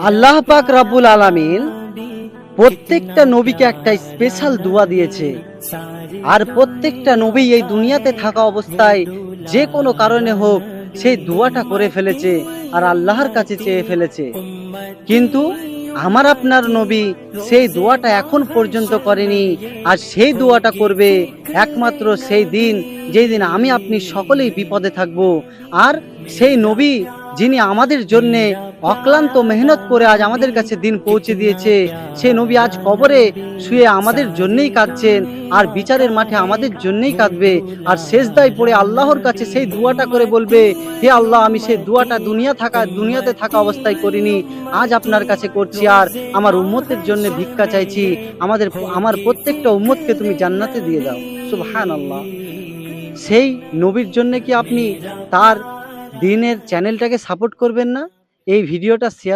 আল্লাহ পাক রব্বুল আলামিন প্রত্যেকটা নবীকে একটা স্পেশাল দোয়া দিয়েছে। আর প্রত্যেকটা নবী এই দুনিয়াতে থাকা অবস্থায় যে কোনো কারণে হোক সেই দোয়াটা করে ফেলেছে আর আল্লাহর কাছে চেয়ে ফেলেছে। কিন্তু আমার আপনার নবী সেই দোয়াটা এখন পর্যন্ত করেনি। আর সেই দোয়াটা করবে একমাত্র সেই দিন, যেই দিন আমি আপনি সকলেই বিপদে থাকব। আর সেই নবী যিনি আমাদের জন্যে অক্লান্ত মেহনত করে আজ আমাদের কাছে দিন পৌঁছে দিয়েছে, সেই নবী আজ কবরে শুয়ে আমাদের জন্যই কাঁদছেন আর বিচারের মাঠে আমাদের জন্যই কাঁদবে। আর সেজদায় পড়ে আল্লাহর কাছে সেই দোয়াটা করে বলবে, হে আল্লাহ, আমি সেই দোয়াটা দুনিয়াতে থাকা অবস্থায় করিনি, আজ আপনার কাছে করছি। আর আমার উম্মতের জন্য ভিক্ষা চাইছি, আমার প্রত্যেকটা উম্মতকে তুমি জান্নাতে দিয়ে দাও। সুবহানাল্লাহ। সেই নবীর জন্য কি আপনি তার দিনের চ্যানেলটাকে সাপোর্ট করবেন না? এই ভিডিওটা শেয়ার